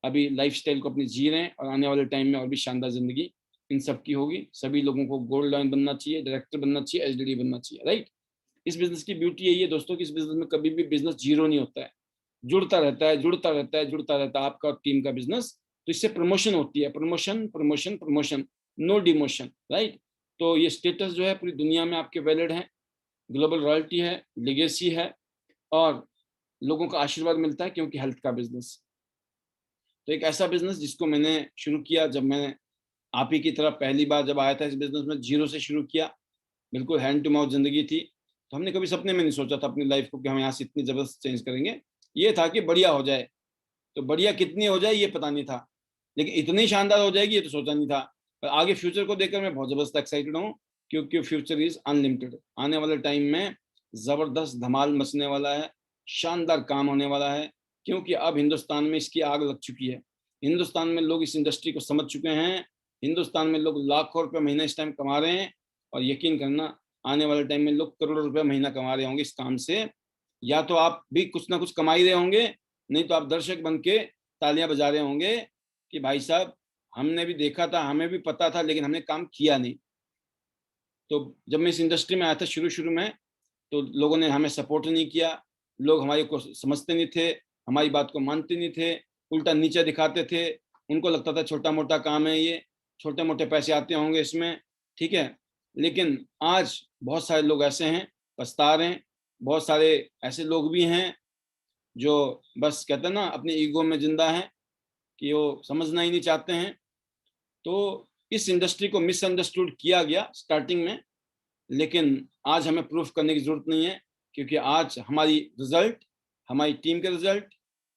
Speaker 1: अभी लाइफस्टाइल को अपनी जी रहे हैं, और आने वाले टाइम में और भी शानदार जिंदगी इन सब की होगी। सभी लोगों को गोल्ड लाइन बनना चाहिए, डायरेक्टर बनना चाहिए, एचडीडी बनना चाहिए, राइट। इस बिजनेस की ब्यूटी यही है दोस्तों कि इस बिजनेस में कभी भी बिजनेस जीरो नहीं होता है, जुड़ता रहता है, जुड़ता रहता है, जुड़ता रहता है आपका और टीम का बिजनेस। तो इससे प्रमोशन होती है, promotion, promotion, promotion, no demotion, right. तो ये स्टेटस जो है पूरी दुनिया में आपके वैलिड है, ग्लोबल रॉयल्टी है, लेगेसी है, और लोगों का आशीर्वाद मिलता है क्योंकि हेल्थ का बिजनेस। तो एक ऐसा बिजनेस जिसको मैंने शुरू किया, जब मैंने आप ही की तरह पहली बार जब आया था इस बिजनेस में, जीरो से शुरू किया, बिल्कुल हैंड टू माउथ जिंदगी थी। तो हमने कभी सपने में नहीं सोचा था अपनी लाइफ को कि हम यहाँ से इतनी जबरदस्त चेंज करेंगे। ये था कि बढ़िया हो जाए, तो बढ़िया कितनी हो जाए ये पता नहीं था। लेकिन इतनी शानदार हो जाएगी ये तो सोचा नहीं था। पर आगे फ्यूचर को देखकर मैं बहुत ज़बरदस्त एक्साइटेड हूँ, क्योंकि फ्यूचर इज़ अनलिमिटेड। आने वाले टाइम में ज़बरदस्त धमाल मचने वाला है, शानदार काम होने वाला है, क्योंकि अब हिंदुस्तान में इसकी आग लग चुकी है। हिंदुस्तान में लोग इस इंडस्ट्री को समझ चुके हैं, हिंदुस्तान में लोग लाखों रुपए महीना इस टाइम कमा रहे हैं, और यकीन करना आने वाले टाइम में लोग करोड़ों रुपए महीना कमा रहे होंगे इस काम से। या तो आप भी कुछ ना कुछ कमा ही रहे होंगे, नहीं तो आप दर्शक बन के तालियां बजा रहे होंगे कि भाई साहब हमने भी देखा था, हमें भी पता था, लेकिन हमने काम किया नहीं। तो जब मैं इस इंडस्ट्री में आया था शुरू-शुरू में, तो लोगों ने हमें सपोर्ट नहीं किया, लोग हमारे को समझते नहीं थे, हमारी बात को मानते नहीं थे, उल्टा नीचा दिखाते थे। उनको लगता था छोटा-मोटा काम है ये, छोटे-मोटे पैसे आते होंगे इसमें, ठीक है? लेकिन आज बहुत सारे लोग ऐसे हैं, पछता रहे हैं, बहुत सारे ऐसे लोग भी हैं, जो बस कहते हैं ना अपनी ईगो में ज़िंदा हैं, कि वो समझना ही नहीं चाहते हैं। तो इस इंडस्ट्री को मिसअंडरस्टूड किया गया स्टार्टिंग में, लेकिन आज हमें प्रूफ करने की ज़रूरत नहीं है, क्योंकि आज हमारी रिज़ल्ट, हमारी टीम के रिज़ल्ट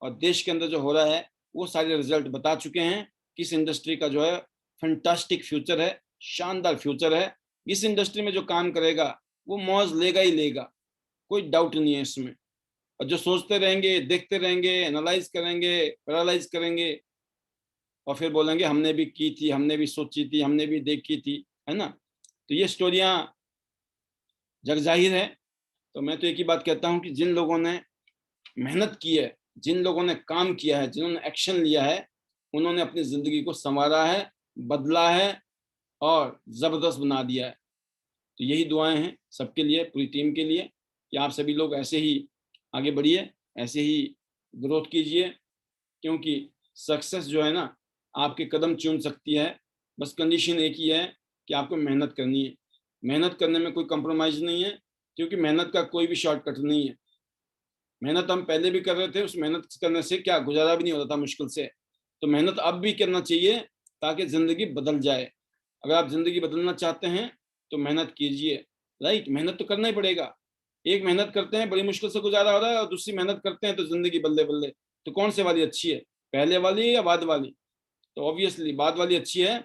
Speaker 1: और देश के अंदर जो हो रहा है, वो सारे रिज़ल्ट बता चुके हैं कि इस इंडस्ट्री का जो है फैंटास्टिक फ्यूचर है, शानदार फ्यूचर है। इस इंडस्ट्री में जो काम करेगा, वो मौज लेगा ही लेगा, कोई डाउट नहीं है इसमें। और जो सोचते रहेंगे, देखते रहेंगे, एनालाइज़ करेंगे, पैरालाइज़ करेंगे और फिर बोलेंगे हमने भी की थी, हमने भी सोची थी, हमने भी देखी थी, है ना? तो ये स्टोरियाँ जग ज़ाहिर है। तो मैं तो एक ही बात कहता हूँ कि जिन लोगों ने मेहनत की है, जिन लोगों ने काम किया है, जिन्होंने एक्शन लिया है, उन्होंने अपनी ज़िंदगी को सँवारा है, बदला है और ज़बरदस्त बना दिया है। तो यही दुआएँ हैं सबके लिए, पूरी टीम के लिए, कि आप सभी लोग ऐसे ही आगे बढ़िए, ऐसे ही ग्रोथ कीजिए, क्योंकि सक्सेस जो है ना, आपके कदम चूम सकती है। बस कंडीशन एक ही है कि आपको मेहनत करनी है। मेहनत करने में कोई कॉम्प्रोमाइज़ नहीं है, क्योंकि मेहनत का कोई भी शॉर्टकट नहीं है। मेहनत हम पहले भी कर रहे थे, उस मेहनत करने से क्या गुज़ारा भी नहीं होता था मुश्किल से। तो मेहनत अब भी करना चाहिए, ताकि ज़िंदगी बदल जाए। अगर आप ज़िंदगी बदलना चाहते हैं, तो मेहनत कीजिए, राइट? मेहनत तो करना ही पड़ेगा। एक मेहनत करते हैं, बड़ी मुश्किल से गुज़ारा हो रहा है, और दूसरी मेहनत करते हैं तो ज़िंदगी बल्ले-बल्ले। तो कौन-सी वाली अच्छी है? पहले वाली या बाद वाली? तो ऑब्वियसली बाद वाली अच्छी है,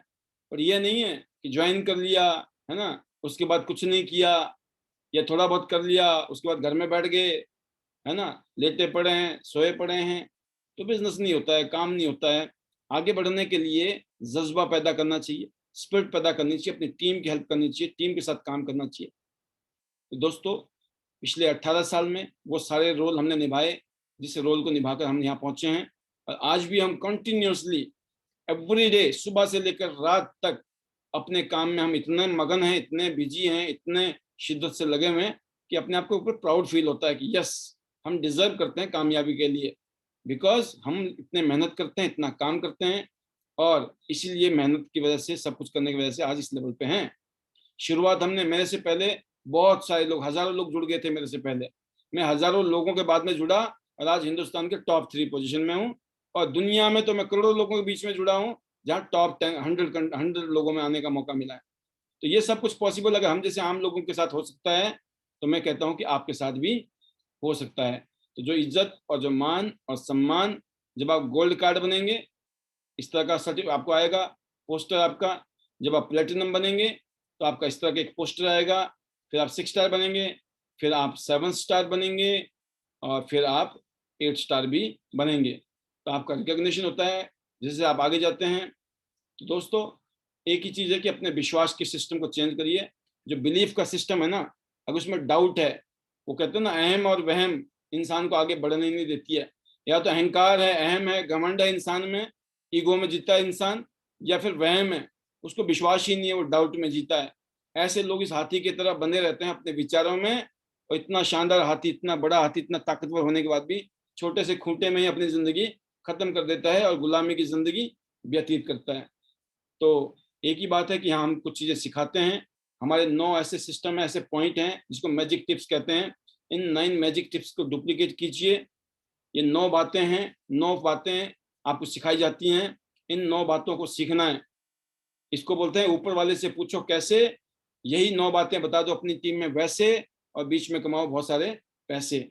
Speaker 1: पर ये नहीं है कि जॉइन कर लिया, है ना? उसके बाद कुछ नहीं किया, या थोड़ा बहुत कर लिया, उसके बाद घर में बैठ गए, है ना? लेटे पड़े हैं, सोए पड़े हैं, तो बिज़नेस नहीं होता है, काम नहीं होता है। आगे बढ़ने के लिए जज़्बा पैदा करना चाहिए, स्पिरिट पैदा करनी चाहिए, अपनी टीम की हेल्प करनी चाहिए, टीम के साथ काम करना चाहिए। तो दोस्तों, पिछले 18 साल में वो सारे रोल हमने निभाए, जिस रोल को निभाकर हम यहाँ पहुँचे हैं, और आज भी हम कंटिन्यूअसली एवरी डे सुबह से लेकर रात तक अपने काम में हम इतने मगन हैं, इतने बिजी हैं, इतने शिद्दत से लगे हुए हैं कि अपने आप के ऊपर प्राउड फील होता है कि यस, हम डिजर्व करते हैं कामयाबी के लिए, बिकॉज हम इतने मेहनत करते हैं, इतना काम करते हैं, और इसीलिए मेहनत की वजह से, सब कुछ करने की वजह से आज इस लेवल पे हैं। शुरुआत हमने, मेरे से पहले बहुत सारे लोग, हजारों लोग जुड़ गए थे मेरे से पहले। मैं हजारों लोगों के बाद में जुड़ा, और आज हिंदुस्तान के टॉप 3 पोजीशन में हूँ, और दुनिया में तो मैं करोड़ों लोगों के बीच में जुड़ा हूँ, जहाँ टॉप 10 100 लोगों में आने का मौका मिला है। तो ये सब कुछ पॉसिबल अगर हम जैसे आम लोगों के साथ हो सकता है, तो मैं कहता हूँ कि आपके साथ भी हो सकता है। तो जो इज्जत और जो मान और सम्मान, जब आप गोल्ड कार्ड बनेंगे, इस तरह का सर्टिफिकेट आपको आएगा, पोस्टर आपका। जब आप प्लेटिनम बनेंगे, तो आपका इस तरह का एक पोस्टर आएगा, फिर आप 6 स्टार बनेंगे, फिर आप 7 स्टार बनेंगे, और फिर आप 8 स्टार भी बनेंगे। तो आपका रिकॉग्निशन होता है, जैसे आप आगे जाते हैं। तो दोस्तों, एक ही चीज़ है कि अपने विश्वास के सिस्टम को चेंज करिए। जो बिलीफ का सिस्टम है ना, अगर उसमें डाउट है, वो कहते हैं ना अहम और वहम इंसान को आगे बढ़ने नहीं देती है। या तो अहंकार है, अहम है, घमंड है इंसान में, ईगो में जीता है इंसान, या फिर वहम है, उसको विश्वास ही नहीं है, वो डाउट में जीता है। ऐसे लोग इस हाथी की तरह बंधे रहते हैं अपने विचारों में, और इतना शानदार हाथी, इतना बड़ा हाथी, इतना ताकतवर होने के बाद भी छोटे से खूंटे में ही अपनी ज़िंदगी खत्म कर देता है और गुलामी की ज़िंदगी व्यतीत करता है। तो एक ही बात है कि हाँ, हम कुछ चीज़ें सिखाते हैं। हमारे 9 ऐसे सिस्टम है, ऐसे पॉइंट हैं, जिसको मैजिक टिप्स कहते हैं। इन 9 मैजिक टिप्स को डुप्लीकेट कीजिए। ये 9 बातें हैं, 9 बातें आपको सिखाई जाती हैं। इन 9 बातों को सीखना है। इसको बोलते हैं ऊपर वाले से पूछो कैसे। यही 9 बातें बता दो अपनी टीम में वैसे, और बीच में कमाओ बहुत सारे पैसे।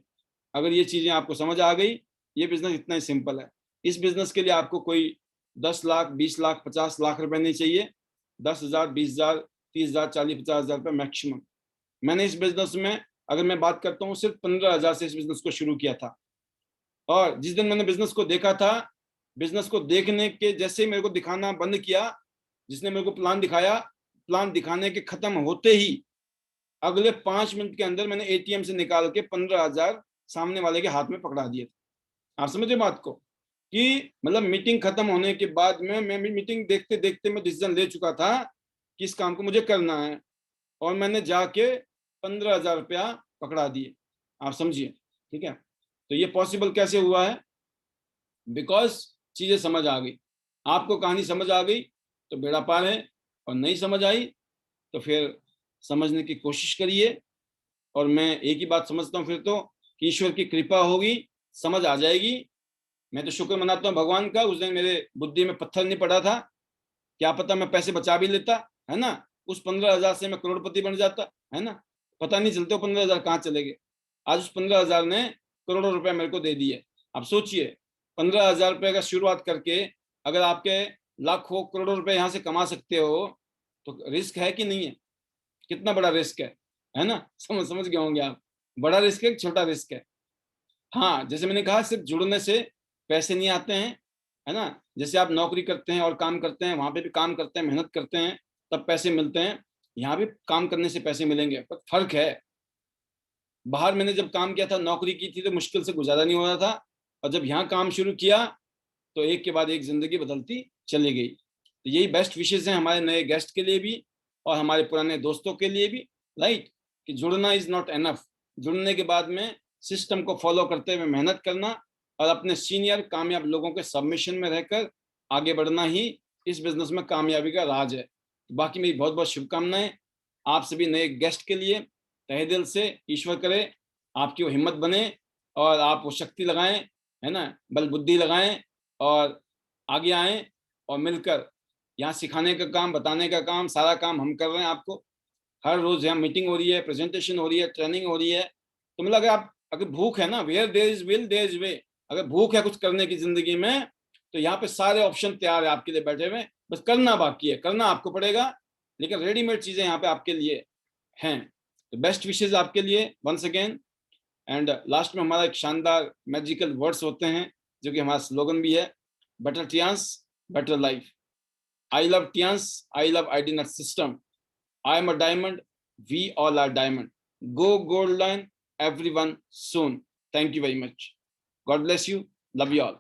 Speaker 1: अगर ये चीज़ें आपको समझ आ गई, ये बिज़नेस इतना ही सिंपल है। इस बिज़नेस के लिए आपको कोई 10 लाख, 20 लाख, 50 लाख रुपए नहीं चाहिए, 10,000, 20,000, 30,000, 40, 50,000 रुपए मैक्सिमम। मैंने इस बिजनेस में, अगर मैं बात करता हूँ, सिर्फ 15,000 से इस बिजनेस को शुरू किया था। और जिस दिन मैंने बिजनेस को देखा था, बिजनेस को देखने के जैसे ही मेरे को दिखाना बंद किया, जिसने मेरे को प्लान दिखाया, प्लान दिखाने के खत्म होते ही अगले 5 मिनट के अंदर मैंने एटीएम से निकाल के 15,000 सामने वाले के हाथ में पकड़ा दिए। आप समझे बात को, कि मतलब मीटिंग खत्म होने के बाद में, मैं मीटिंग देखते देखते मैं डिसीजन ले चुका था कि इस काम को मुझे करना है, और मैंने जाके 15,000 रुपया पकड़ा दिए। आप समझिए, ठीक है। तो ये पॉसिबल कैसे हुआ है? बिकॉज चीजें समझ आ गई। आपको कहानी समझ आ गई तो बेड़ा पार है, और नहीं समझ आई तो फिर समझने की कोशिश करिए। और मैं एक ही बात समझता हूँ फिर तो, कि ईश्वर की कृपा होगी, समझ आ जाएगी। मैं तो शुक्र मनाता हूँ भगवान का, उस दिन मेरे बुद्धि में पत्थर नहीं पड़ा था, क्या पता मैं पैसे बचा भी लेता, है ना। उस 15,000 से मैं करोड़पति बन जाता, है ना। पता नहीं चलते 15,000 कहाँ चले गए। आज उस 15,000 ने करोड़ों रुपए मेरे को दे दिए। आप सोचिए, 15,000 रुपए का शुरुआत करके अगर आपके लाखों करोड़ों रुपए यहाँ से कमा सकते हो, तो रिस्क है कि नहीं है? कितना बड़ा रिस्क है ना। समझ गए होंगे आप, बड़ा रिस्क है, छोटा रिस्क है। हाँ, जैसे मैंने कहा, सिर्फ जुड़ने से पैसे नहीं आते हैं, है ना। जैसे आप नौकरी करते हैं और काम करते हैं, वहां पे भी काम करते हैं, मेहनत करते हैं, तब पैसे मिलते हैं। यहाँ भी काम करने से पैसे मिलेंगे, पर फर्क है। बाहर मैंने जब काम किया था, नौकरी की थी, तो मुश्किल से गुजारा नहीं हो रहा था, और जब यहाँ काम शुरू किया तो एक के बाद एक जिंदगी बदलती चली गई। तो यही बेस्ट विशेष हैं हमारे नए गेस्ट के लिए भी, और हमारे पुराने दोस्तों के लिए भी, राइट। कि जुड़ना इज नॉट एनफ। जुड़ने के बाद में सिस्टम को फॉलो करते हुए मेहनत करना, और अपने सीनियर कामयाब लोगों के सबमिशन में रहकर आगे बढ़ना ही इस बिजनेस में कामयाबी का राज है। बाकी मेरी बहुत बहुत शुभकामनाएं आप सभी नए गेस्ट के लिए। तहे दिल से ईश्वर करे आपकी वो हिम्मत बने, और आप वो शक्ति लगाएं, है ना, बल बुद्धि लगाएं, और आगे आएं, और मिलकर यहाँ सिखाने का काम, बताने का काम, सारा काम हम कर रहे हैं आपको। हर रोज यहाँ मीटिंग हो रही है, प्रेजेंटेशन हो रही है, ट्रेनिंग हो रही है। तो मतलब अगर भूख है ना, where there is will there is way. अगर भूख है कुछ करने की जिंदगी में, तो यहाँ पे सारे ऑप्शन तैयार है आपके लिए बैठे हुए, बस करना बाकी है। करना आपको पड़ेगा, लेकिन रेडीमेड चीजें यहाँ पे आपके लिए हैं। तो बेस्ट विशेज आपके लिए वंस अगेन। एंड लास्ट में हमारा एक शानदार मैजिकल वर्ड्स होते हैं, जो कि हमारा स्लोगन भी है, better Tiens better life. I love Tiens, I love ID net system, I am a diamond, we all are diamond. Go gold line, everyone soon. Thank you very much. God bless you. Love you all.